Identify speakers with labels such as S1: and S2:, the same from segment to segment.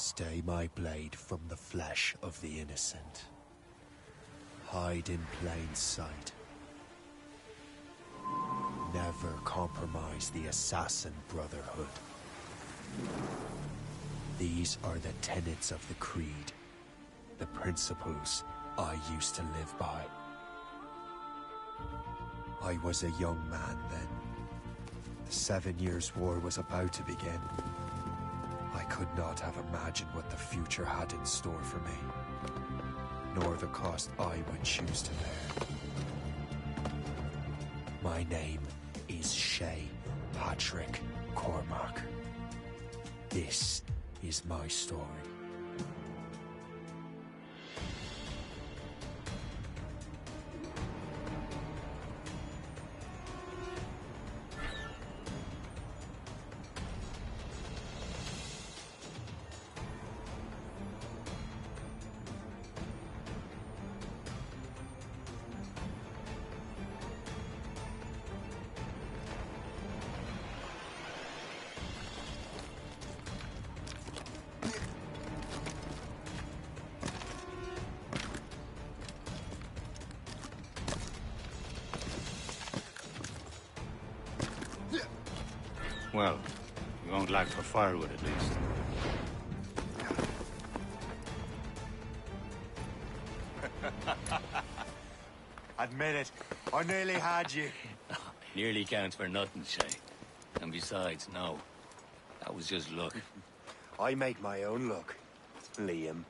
S1: Stay my blade from the flesh of the innocent. Hide in plain sight. Never compromise the Assassin Brotherhood. These are the tenets of the Creed, the principles I used to live by. I was a young man then. The 7 Years' War was about to begin. I could not have imagined what the future had in store for me, nor the cost I would choose to bear. My name is Shay Patrick Cormac. This is my story.
S2: Well, we won't lack for firewood at least.
S3: Admit it, I nearly had you.
S2: Nearly counts for nothing, Shay. And besides, no. That was just luck.
S3: I make my own luck, Liam.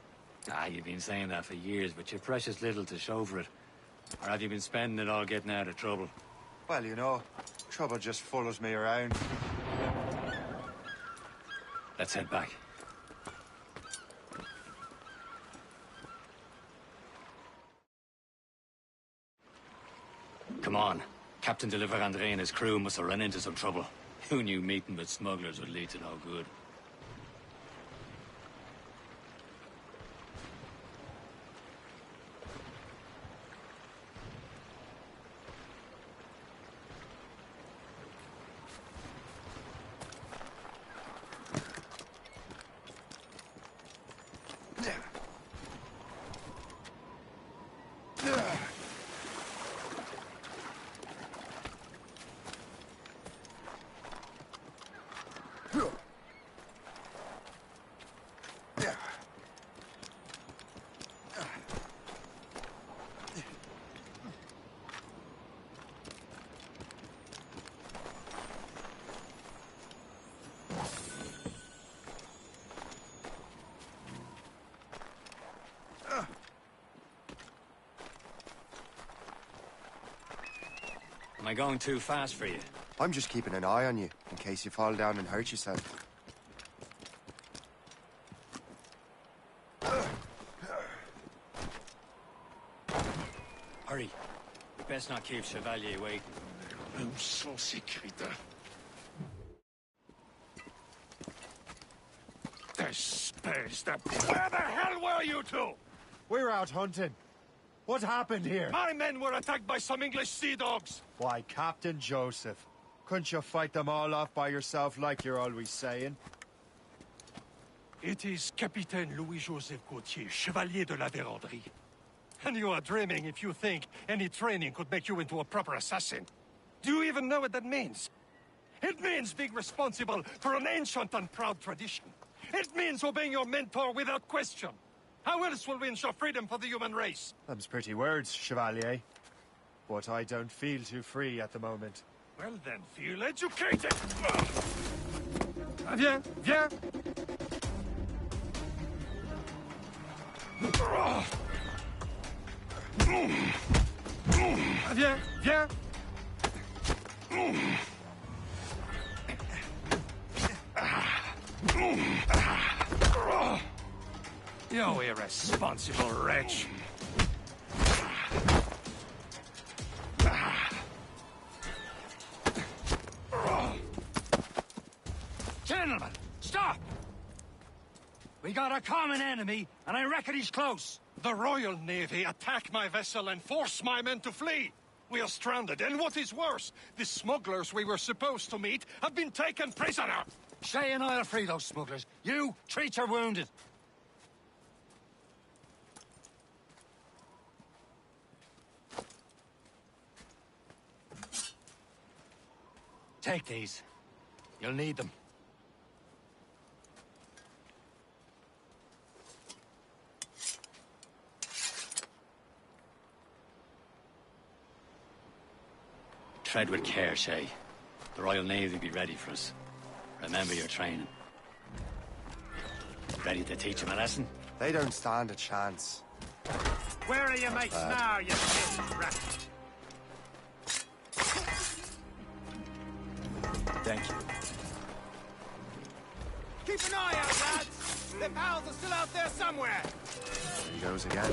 S2: You've been saying that for years, but you're precious little to show for it. Or have you been spending it all getting out of trouble?
S3: Well, you know, trouble just follows me around.
S2: Let's head back. Come on. Captain de Liverandre and his crew must have run into some trouble. Who knew meeting with smugglers would lead to no good? Am I going too fast for you?
S3: I'm just keeping an eye on you, in case you fall down and hurt yourself.
S2: Hurry. We best not keep Chevalier waiting.
S4: Où sont ces crétins? Where the hell were you two?
S3: We're out hunting. What happened here?
S4: My men were attacked by some English sea dogs.
S3: Why, Captain Joseph. Couldn't you fight them all off by yourself like you're always saying?
S4: It is Capitaine Louis-Joseph Gauthier, Chevalier de la Vérendrye. And you are dreaming if you think any training could make you into a proper assassin. Do you even know what that means? It means being responsible for an ancient and proud tradition. It means obeying your mentor without question. How else will we ensure freedom for the human race?
S3: Them's pretty words, Chevalier. But I don't feel too free at the moment.
S4: Well then, feel educated! Viens, viens! Viens, viens! You irresponsible wretch!
S2: Gentlemen, stop! We got a common enemy, and I reckon he's close.
S4: The Royal Navy attack my vessel and force my men to flee. We are stranded, and what is worse, the smugglers we were supposed to meet have been taken prisoner.
S2: Shay and I'll free those smugglers. You, treat your wounded. Take these. You'll need them. Tread with care, Shay. The Royal Navy be ready for us. Remember your training. Ready to teach them a lesson?
S3: They don't stand a chance.
S4: Where are your mates now, you filthy rat?
S2: Thank you.
S5: Keep an eye out, lads! Their pals are still out there somewhere!
S3: There he goes again.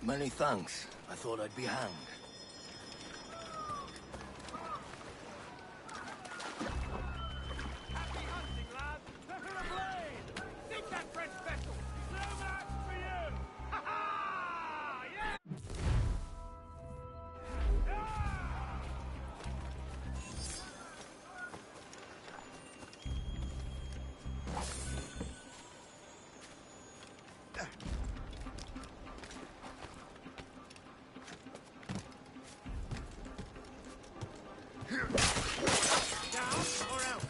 S2: Many thanks. I thought I'd be hanged.
S5: Happy hunting, lads! Set her ablaze! Sink that French vessel! No match for you! Ha ha! Yeah! Down or out?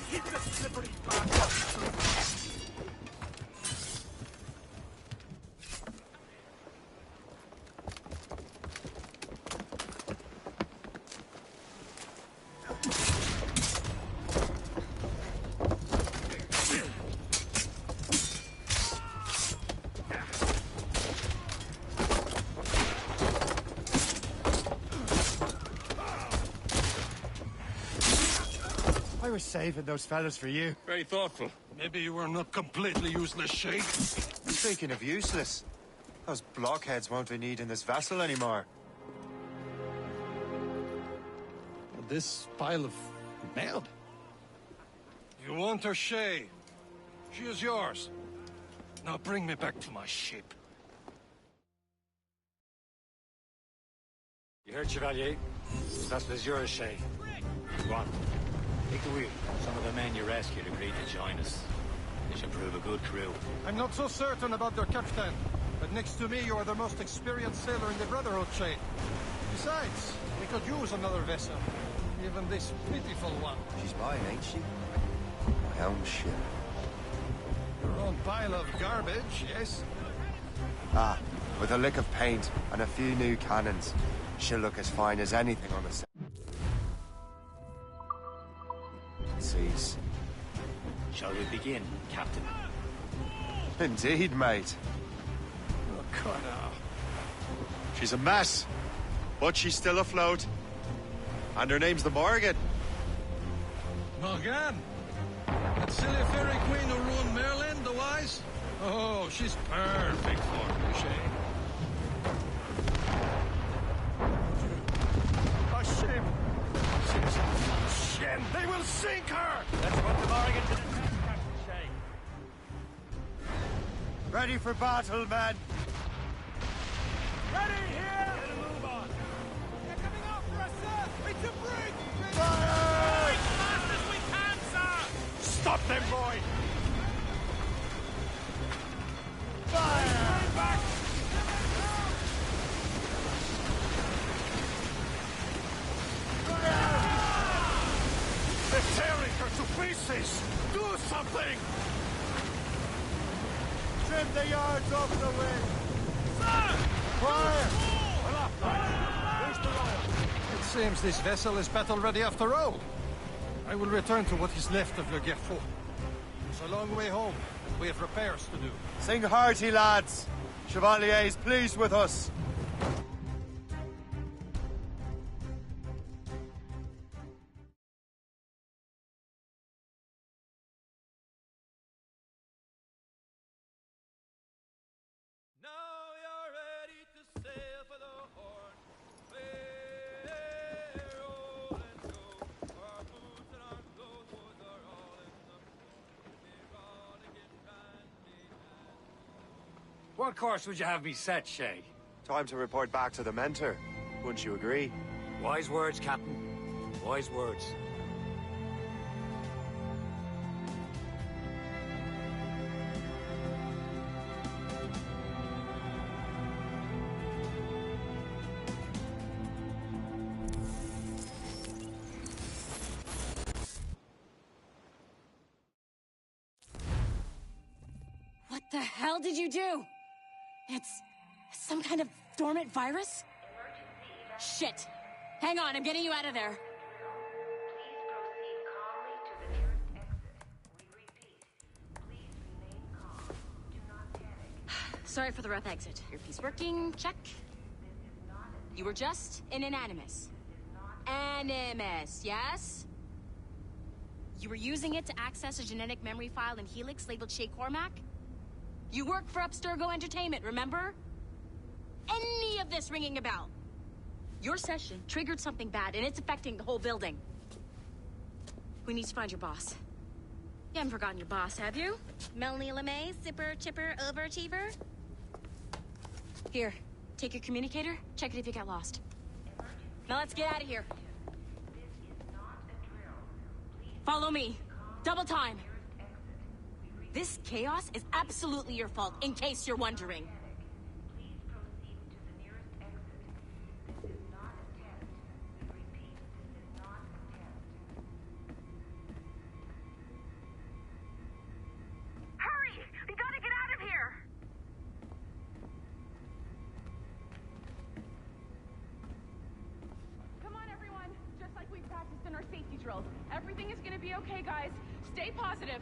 S5: Keep the slippery bastard!
S3: I was saving those fellas for you.
S4: Very thoughtful. Maybe you were not completely useless, Shay.
S3: Speaking of useless, those blockheads won't be needing this vessel anymore.
S4: This pile of mud. You want her, Shay? She is yours. Now bring me back to my ship.
S2: You heard, Chevalier? The vessel is yours, Shay. Go on. Take the wheel. Some of the men you rescued agreed to join us. They should prove a good crew.
S4: I'm not so certain about their captain, but next to me you are the most experienced sailor in the Brotherhood, Shay. Besides, we could use another vessel. Even this pitiful one.
S3: She's mine, ain't she? My own ship.
S4: Your own pile of garbage, yes?
S3: Ah, with a lick of paint and a few new cannons, she'll look as fine as anything on the set. Seas.
S2: Shall we begin, Captain?
S3: Indeed, mate.
S4: Oh, God, now.
S3: She's a mess, but she's still afloat. And her name's the Morgan.
S4: Morgan? That silly fairy queen who ruined Merlin, the wise? Oh, she's perfect for me, Shay. A ship! She's a ship! They will sink her!
S2: Let's put the Morgan to the test, Captain Shay.
S3: Ready for battle, men!
S5: Ready here! Get a move on! They're coming after us, sir! It's a brig!
S3: Fire!
S5: As fast as we can, sir!
S4: Stop them, boy!
S3: Fire!
S5: Back!
S4: They're tearing her to pieces! Do something!
S3: Trim the yards off the wind!
S5: Sir!
S3: Fire!
S4: It seems this vessel is battle-ready after all. I will return to what is left of Le Guerfort. It's a long way home, and we have repairs to do.
S3: Sing hearty, lads! Chevalier is pleased with us.
S5: Now you're ready to sail for the Horn.
S2: What course would you have me set, Shay?
S3: Time to report back to the mentor. Wouldn't you agree?
S2: Wise words, Captain. Wise words.
S6: What the hell did you do? It's some kind of dormant virus? Shit! Hang on, I'm getting you out of there. Sorry for the rough exit. Earpiece working, check. You were just in an Animus. Animus, yes? You were using it to access a genetic memory file in Helix labeled Shay Cormac? You work for Abstergo Entertainment, remember? Any of this ringing a bell? Your session triggered something bad, and it's affecting the whole building. We need to find your boss. You haven't forgotten your boss, have you? Melanie LeMay, zipper, chipper, overachiever? Here, take your communicator, check it if you get lost. Now let's get out of here. Follow me. Double time. This chaos is absolutely your fault, in case you're wondering.
S7: Hurry! We gotta get out of here!
S8: Come on, everyone. Just like we practiced in our safety drills. Everything is gonna be okay, guys. Stay positive.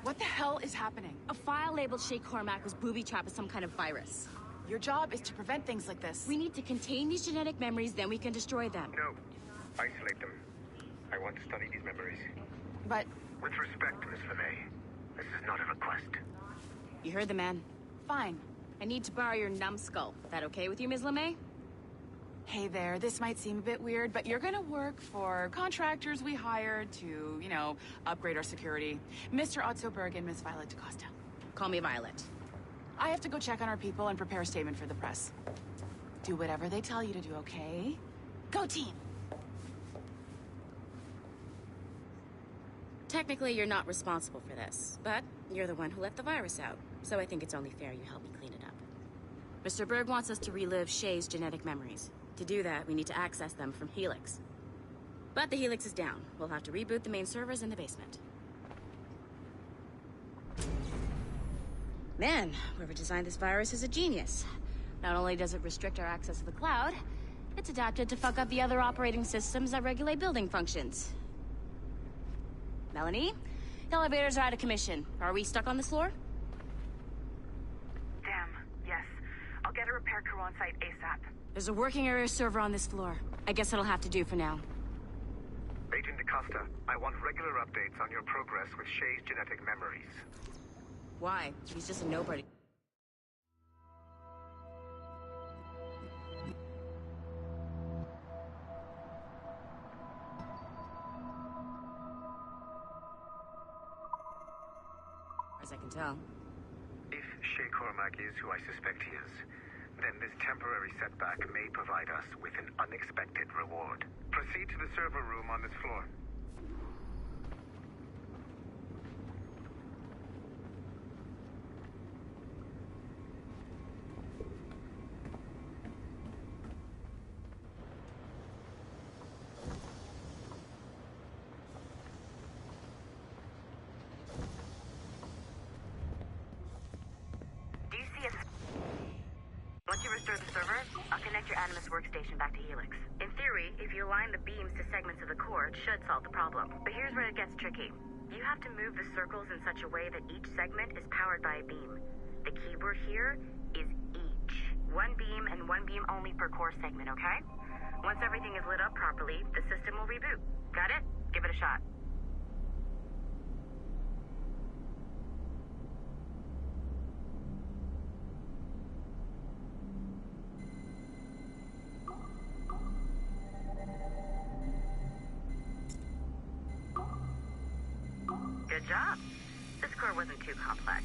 S8: What the hell is happening?
S6: A file labeled Shay Cormac was booby-trapped with some kind of virus.
S8: Your job is to prevent things like this.
S6: We need to contain these genetic memories, then we can destroy them.
S9: No. Isolate them. I want to study these memories.
S8: But
S9: With respect, Miss LeMay, this is not a request.
S6: You heard the man.
S8: fine.
S6: I need to borrow your numbskull. That okay with you, Ms. LeMay?
S8: Hey there, this might seem a bit weird, but you're gonna work for contractors we hired to, you know, upgrade our security. Mr. Otto Berg and Miss Violet DaCosta.
S6: Call me Violet.
S8: I have to go check on our people and prepare a statement for the press. Do whatever they tell you to do, okay? Go team!
S6: Technically, you're not responsible for this, but you're the one who let the virus out, so I think it's only fair you help me clean it up. Mr. Berg wants us to relive Shay's genetic memories. To do that, we need to access them from Helix. But the Helix is down. We'll have to reboot the main servers in the basement. Man, whoever designed this virus is a genius. Not only does it restrict our access to the cloud, it's adapted to fuck up the other operating systems that regulate building functions. Melanie? The elevators are out of commission. Are we stuck on this floor?
S7: Damn, yes. I'll get a repair crew on site ASAP.
S6: There's a working area server on this floor. I guess that'll have to do for now.
S9: Agent DaCosta, I want regular updates on your progress with Shay's genetic memories.
S6: Why? He's just a nobody. As I can tell.
S9: If Shay Cormac is who I suspect he is, then this temporary setback may provide us with an unexpected reward. Proceed to the server room on this floor.
S7: Do you see a... Once you restore the server, I'll connect your Animus workstation back to Helix. In theory, if you align the beams to segments of the core, it should solve the problem. But here's where it gets tricky. You have to move the circles in such a way that each segment is powered by a beam. The keyword here is each. One beam and one beam only per core segment, okay? Once everything is lit up properly, the system will reboot. Got it? Give it a shot. Good job. core wasn't too complex.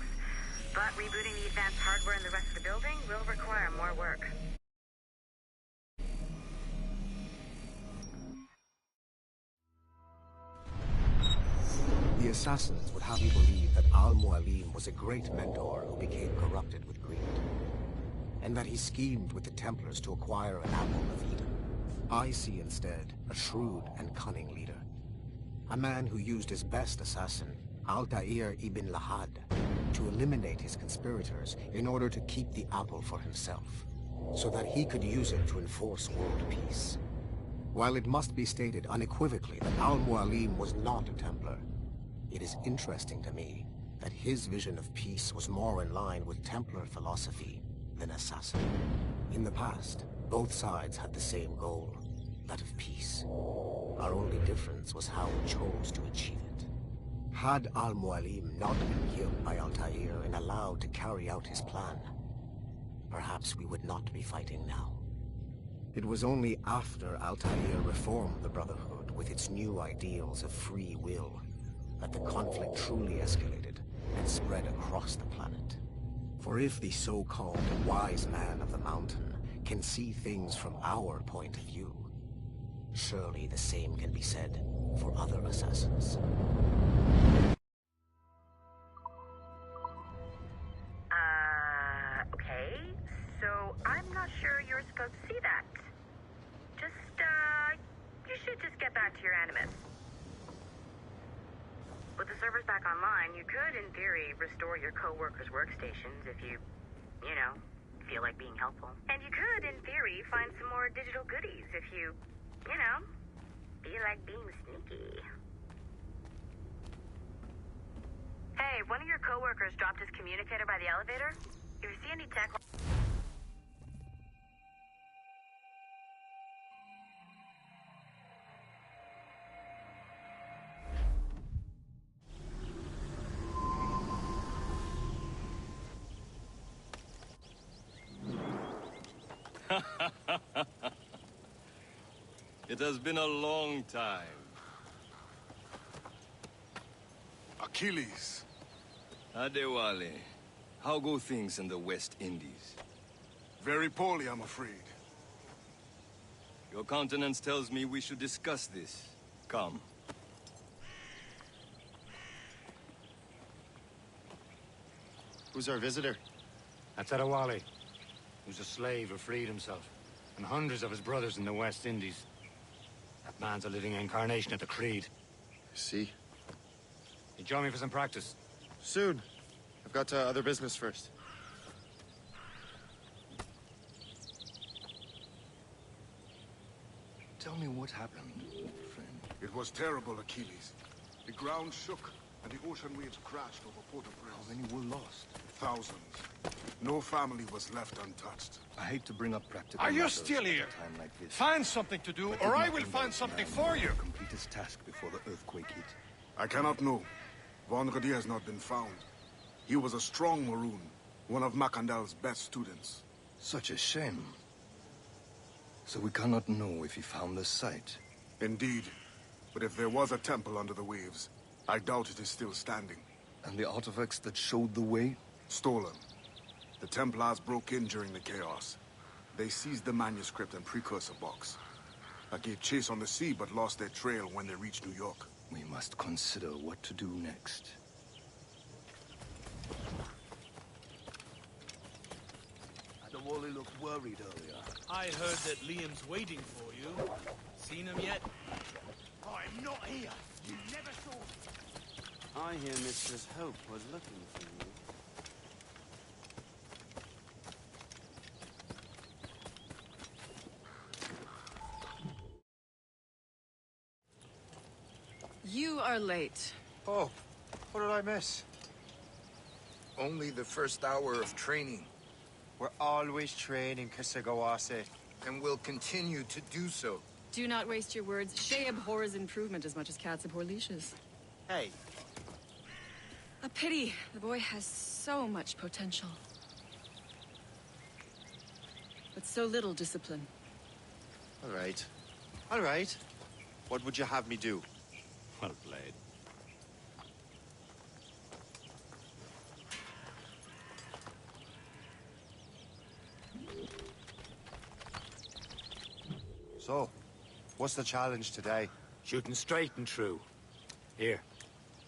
S7: But rebooting the advanced hardware in the rest of the building will require more work.
S10: The assassins would have you believe that Al-Mualim was a great mentor who became corrupted with greed, and that he schemed with the Templars to acquire an apple of Eden. I see instead a shrewd and cunning leader, a man who used his best assassin, Altair ibn Lahad, to eliminate his conspirators in order to keep the apple for himself, so that he could use it to enforce world peace. While it must be stated unequivocally that Al-Mualim was not a Templar, it is interesting to me that his vision of peace was more in line with Templar philosophy than assassin. In the past, both sides had the same goal, that of peace. Our only difference was how we chose to achieve it. Had Al-Mualim not been killed by Altair and allowed to carry out his plan, perhaps we would not be fighting now. It was only after Altair reformed the Brotherhood with its new ideals of free will that the conflict truly escalated and spread across the planet. For if the so-called wise man of the mountain can see things from our point of view, surely the same can be said for other assassins.
S7: Okay. So I'm not sure you're supposed to see that. You should just get back to your Animus. With the servers back online, you could, in theory, restore your co-workers' workstations if you feel like being helpful. And you could, in theory, find some more digital goodies if you feel like being sneaky. Hey, one of your co-workers dropped his communicator by the elevator. If you see any tech...
S11: It has been a long time.
S12: Achilles.
S11: Adewale, how go things in the West Indies?
S12: Very poorly, I'm afraid.
S11: Your countenance tells me we should discuss this. Come.
S3: Who's our visitor?
S2: That's Adewale, who's a slave who freed himself, and hundreds of his brothers in the West Indies. That man's a living incarnation of the Creed.
S3: See?
S2: You join me for some practice?
S3: Soon. I've got other business first.
S11: Tell me what happened, friend.
S12: It was terrible, Achilles. The ground shook, and the ocean waves crashed over Port-au-Prince.
S11: How many were lost?
S12: Thousands. No family was left untouched.
S11: I hate to bring up practical
S4: Are you
S11: matters
S4: still
S11: at a
S4: here?
S11: time like this.
S4: Find something to do,
S11: But
S4: or
S11: did
S4: I
S11: not
S4: will
S11: think
S4: find
S11: that
S4: something
S11: man
S4: for you.
S11: would complete his task before the earthquake hit.
S12: I cannot know. Von Rudi has not been found. He was a strong Maroon, one of Macandal's best students.
S11: Such a shame. So we cannot know if he found the site.
S12: Indeed. But if there was a temple under the waves, I doubt it is still standing.
S11: And the artifacts that showed the way?
S12: Stolen. The Templars broke in during the chaos. They seized the manuscript and precursor box. I gave chase on the sea, but lost their trail when they reached New York.
S11: We must consider what to do next.
S13: Adewale looked worried earlier.
S14: I heard that Liam's waiting for you. Seen him yet?
S5: I'm not here. You never saw me.
S13: I hear Mistress Hope was looking for you.
S8: You are late.
S15: Oh, what did I miss? Only the first hour of training.
S3: We're always training, Kisagawase.
S15: And will continue to do so.
S8: Do not waste your words. Shay abhors improvement as much as cats abhor leashes.
S3: Hey.
S8: A pity. The boy has so much potential. But so little discipline.
S3: All right. All right. What would you have me do?
S2: Well played.
S3: So, what's the challenge today?
S2: Shooting straight and true. Here,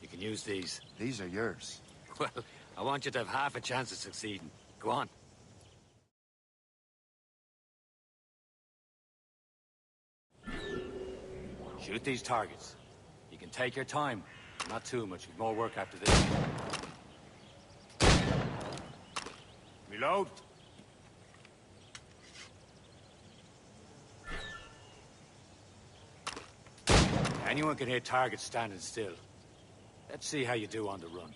S2: you can use these.
S3: These are yours.
S2: Well, I want you to have half a chance of succeeding. Go on. Shoot these targets. You can take your time. Not too much. More work after this. Reload. Anyone can hit targets standing still. Let's see how you do on the run.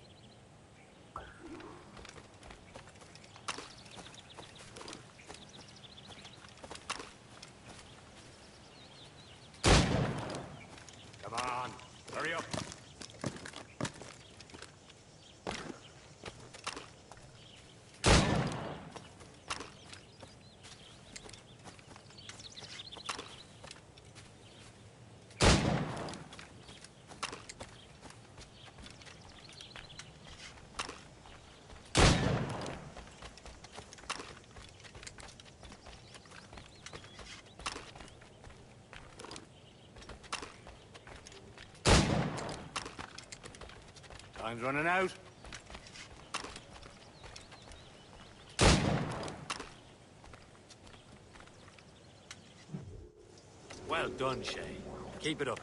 S2: Come on, hurry up. Time's running out. Well done, Shay. Keep it up.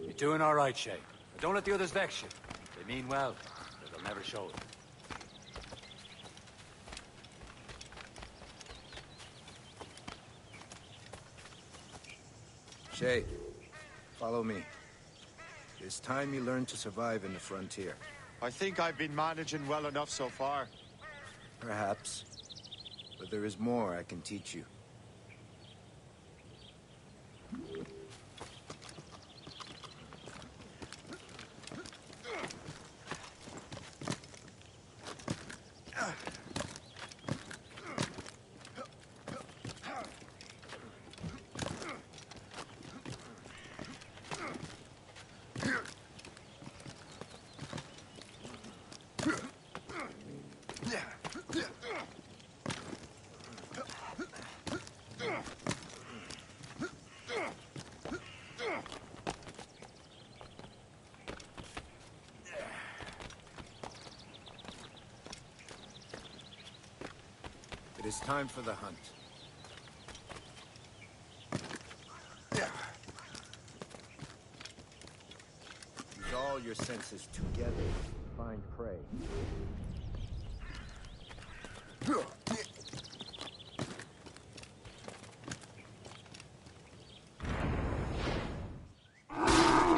S2: You're doing all right, Shay. But don't let the others vex you. They mean well, but they'll never show it.
S15: Shay, follow me. It's time you learn to survive in the frontier.
S3: I think I've been managing well enough so far.
S15: Perhaps. But there is more I can teach you. It is time for the hunt. Use all your senses together to find prey.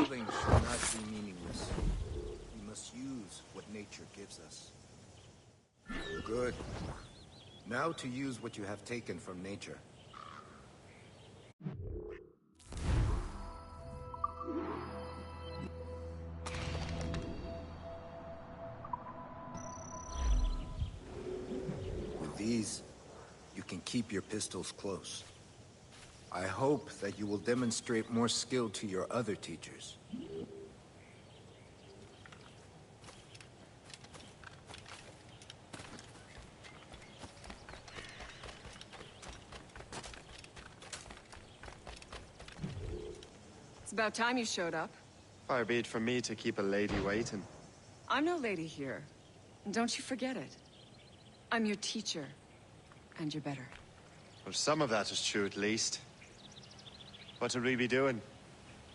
S15: Killing should not be meaningless. We must use what nature gives us. Good. Now to use what you have taken from nature. With these, you can keep your pistols close. I hope that you will demonstrate more skill to your other teachers.
S16: It's about time you showed up.
S3: Far be it from me to keep a lady waiting.
S16: I'm no lady here. And don't you forget it. I'm your teacher. And you're better.
S3: Well, some of that is true at least. What would we be doing?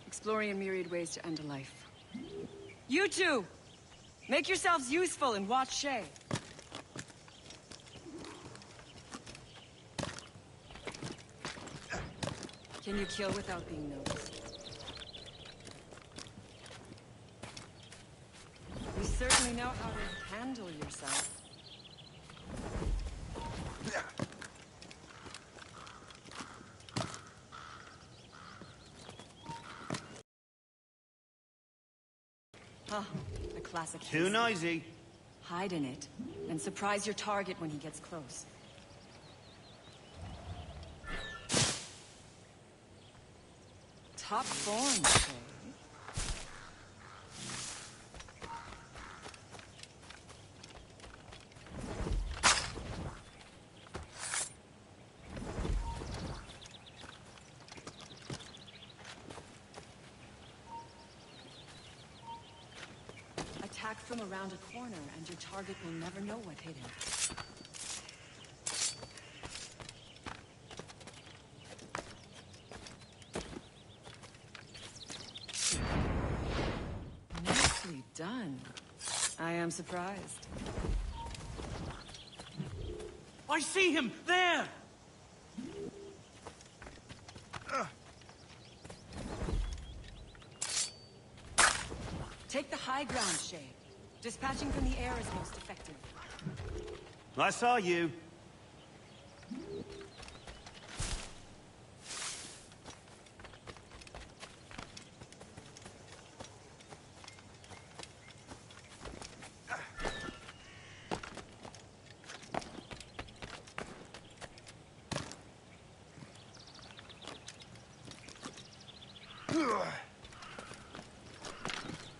S16: Exploring a myriad ways to end a life. You two! Make yourselves useful and watch Shay. Can you kill without being noticed? You certainly know how to handle yourself. Huh, a classic case.
S13: Too noisy.
S16: Hide in it, and surprise your target when he gets close. Top form, Shay. Attack from around a corner, and your target will never know what hit him. Nicely done. I am surprised.
S14: I see him! There!
S16: Take the high ground, Shay. Dispatching from the air is most effective.
S17: I saw you.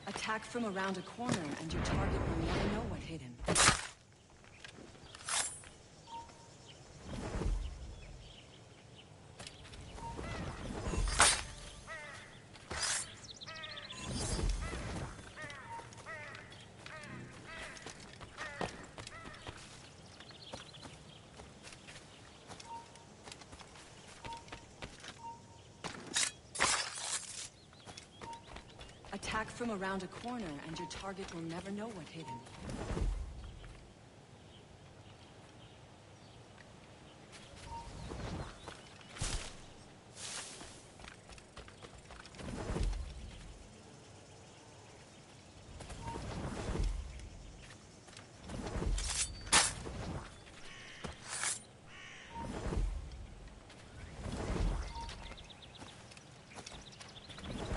S16: Attack from around a corner, and your target will never know what hit him. Attack from around a corner, and your target will never know what hit him.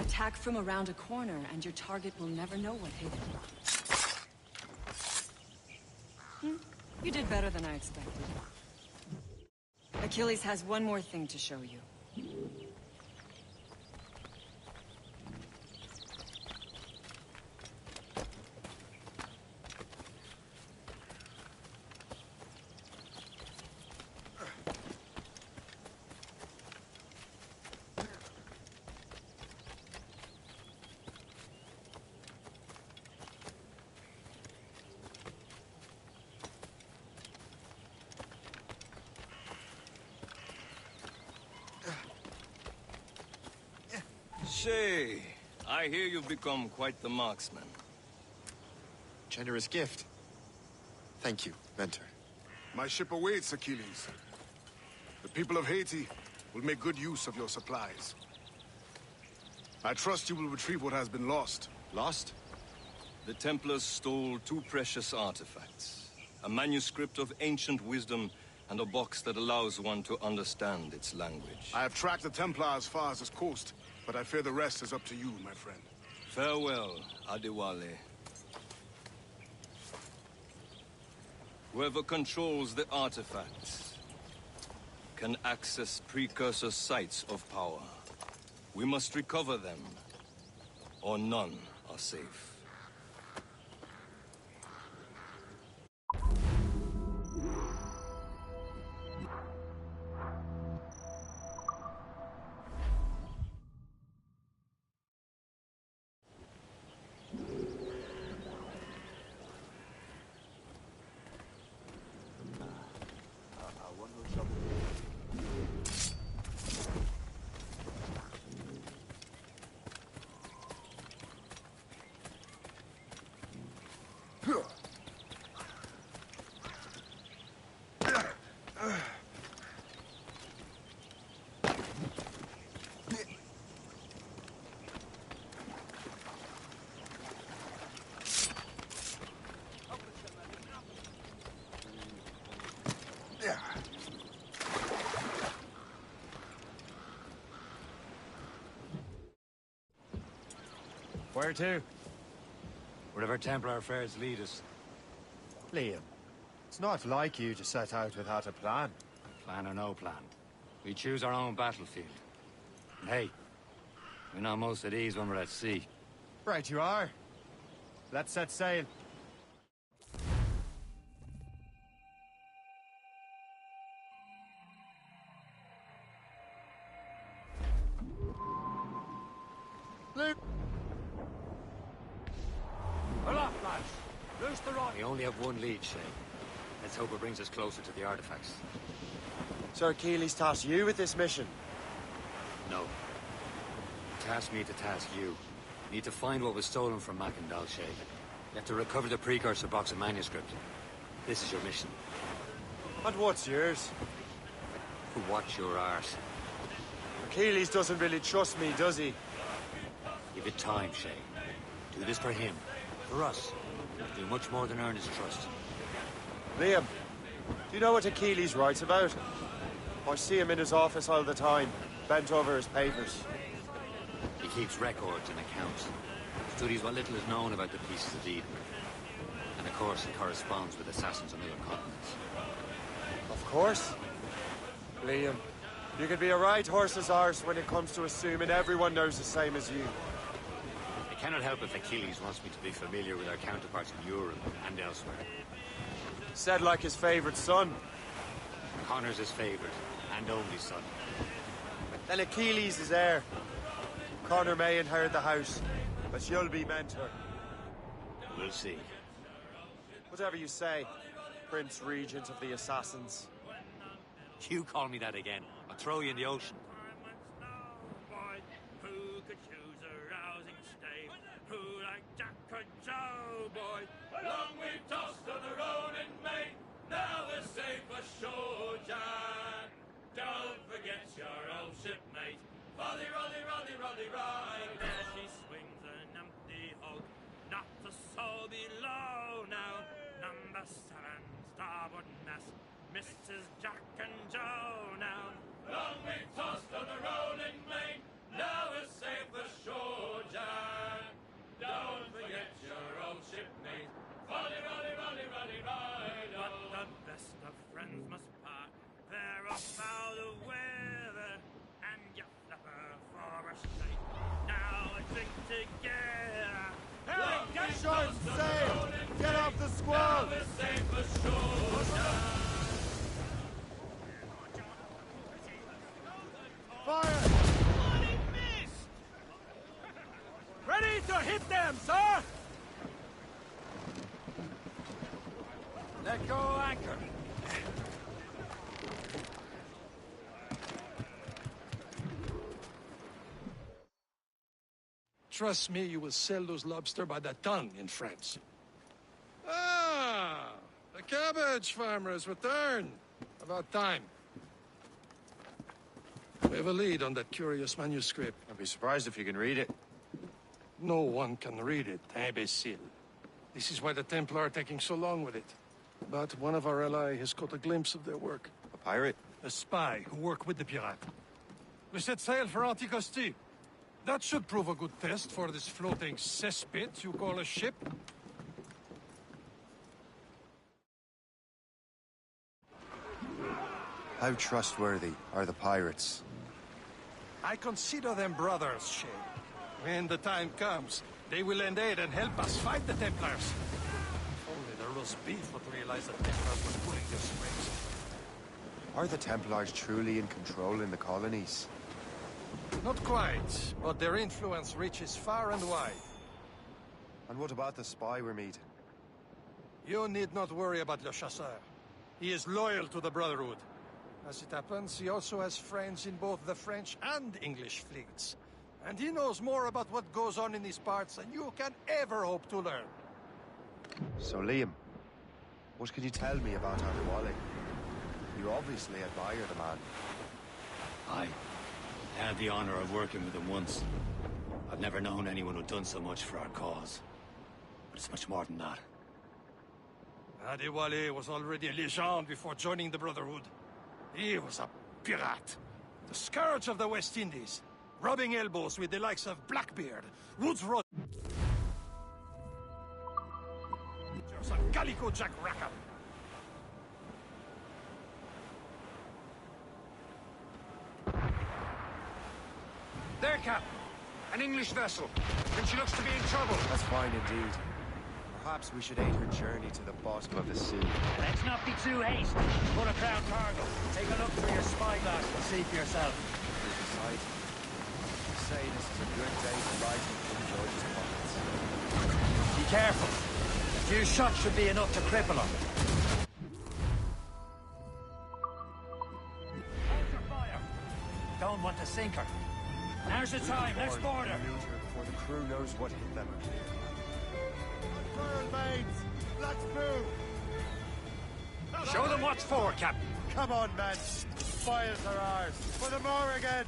S16: Attack from around a corner, and your target will never know what hit him. You did better than I expected. Achilles has one more thing to show you.
S11: Shay, I hear you've become quite the marksman.
S1: Generous gift. Thank you, Mentor.
S12: My ship awaits, Achilles. The people of Haiti will make good use of your supplies. I trust you will retrieve what has been lost.
S1: Lost?
S11: The Templars stole two precious artifacts. A manuscript of ancient wisdom and a box that allows one to understand its language.
S12: I have tracked the Templar as far as this coast, but I fear the rest is up to you, my friend.
S11: Farewell, Adewale. Whoever controls the artifacts can access precursor sites of power. We must recover them, or none are safe.
S2: Where to? Wherever Templar affairs lead us.
S1: Liam, it's not like you to set out without a plan.
S2: Plan or no plan. We choose our own battlefield. And hey, we're not most at ease when we're at sea.
S1: Right you are. Let's set sail.
S4: Aloft, lads!
S2: We only have one lead, Shay. Let's hope it brings us closer to the artifacts.
S3: Sir Keeley's tasked you with this mission?
S2: No. Task me to task you. You need to find what was stolen from Mackandal, Shay. You have to recover the precursor box of manuscript. This is your mission.
S3: And what's yours?
S2: To watch your arse.
S3: Achilles doesn't really trust me, does he?
S2: Give it time, Shay. Do this for him. For us. Do much more than earn his trust.
S3: Liam, do you know what Achilles writes about? I see him in his office all the time, bent over his papers.
S2: He keeps records and accounts. Studies what little is known about the pieces of Eden. And of course, he corresponds with assassins on other continents.
S3: Of course. Liam, you could be a right horse's arse when it comes to assuming everyone knows the same as you.
S2: I cannot help if Achilles wants me to be familiar with our counterparts in Europe and elsewhere.
S3: Said like his favorite son.
S2: Connor's his favorite, and only son.
S3: Then Achilles is heir. Connor may inherit the house, but you'll be mentor.
S2: We'll see.
S3: Whatever you say, Prince Regent of the Assassins.
S2: You call me that again, I'll throw you in the ocean.
S5: Who could choose a rousing stave? Who like Jack and Joe, boy? Long we've tossed on the road in May. Now we're safe ashore, Jack. Don't forget your old shipmate. Roddy, Roddy, Roddy, Roddy, right. There she swings an empty hog. Not a soul below now. Number 7, starboard mast. Mrs. Jack and Joe now. Long we've tossed on the rolling main. Now we're safe ashore, Jack. Don't forget your old shipmate. Roddy, Roddy, Roddy, Roddy, right. But the best of friends must part. They're off out of weather. And you flapper for a state. Now a drink together.
S3: Hey, get short, sail! Get off the squall!
S5: Now we're safe ashore, Jack.
S3: Fire!
S5: Bloody missed! Ready to hit them, sir!
S2: Let go anchor.
S4: Trust me, you will sell those lobster by the ton in France. Ah, the cabbage farmer has returned. About time. We have a lead on that curious manuscript.
S3: I'd be surprised if you can read it.
S4: No one can read it, imbecile. This is why the Templar are taking so long with it. But one of our allies has caught a glimpse of their work.
S3: A pirate?
S4: A spy who worked with the pirate. We set sail for Anticosti. That should prove a good test for this floating cesspit you call a ship.
S3: How trustworthy are the pirates?
S4: I consider them brothers, Shay. When the time comes, they will lend aid and help us fight the Templars. If only the roast beef would realize the Templars were pulling their strings.
S3: Are the Templars truly in control in the colonies?
S4: Not quite, but their influence reaches far and wide.
S3: And what about the spy we're meeting?
S4: You need not worry about Le Chasseur. He is loyal to the Brotherhood. As it happens, he also has friends in both the French and English fleets. And he knows more about what goes on in these parts than you can ever hope to learn.
S3: So, Liam, what can you tell me about Adewale? You obviously admire the man.
S2: I had the honor of working with him once. I've never known anyone who'd done so much for our cause. But it's much more than that.
S4: Adewale was already a legend before joining the Brotherhood. He was a pirate. The scourge of the West Indies. Rubbing elbows with the likes of Blackbeard, Woods Rogers, and Calico Jack Rackham.
S18: There, Cap. An English vessel. And she looks to be in trouble.
S3: That's fine indeed. Perhaps we should aid her journey to the bottom of the sea.
S2: Let's not be too hasty. Pull a crown cargo. Take a look through your spyglass and see for yourself.
S3: Besides, say this is a good day to light King George's pockets.
S2: Be careful. few shots should be enough to cripple him. Hold your fire. Don't want to sink her. Now's the time. Let's board her.
S3: Before the crew knows what hit them. Fire mains! Let's move!
S2: Show them what's for, Captain.
S3: Come on, men. Fires are ours. For the Morrigan!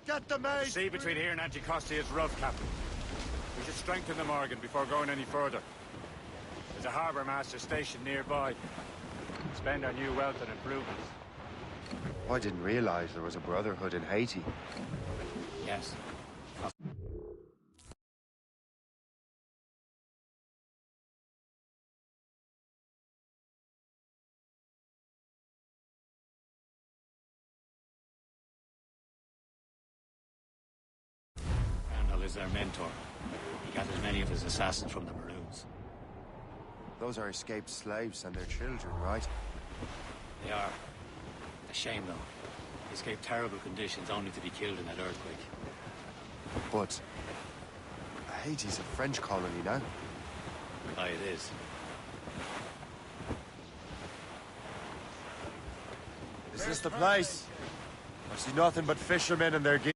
S3: Get the main!
S18: The sea between here and Anticosti is rough, Captain. We should strengthen the Morgan before going any further. There's a harbour master stationed nearby. Spend our new wealth on improvements.
S3: I didn't realize there was a brotherhood in Haiti.
S2: Yes. Randall is their mentor. He gathers many of his assassins from the Maroons.
S3: Those are escaped slaves and their children, right?
S2: They are. A shame, though. They escaped terrible conditions only to be killed in that earthquake.
S3: But Haiti's a French colony now.
S2: Aye, it is.
S3: Is this the place? I see nothing but fishermen and their gear.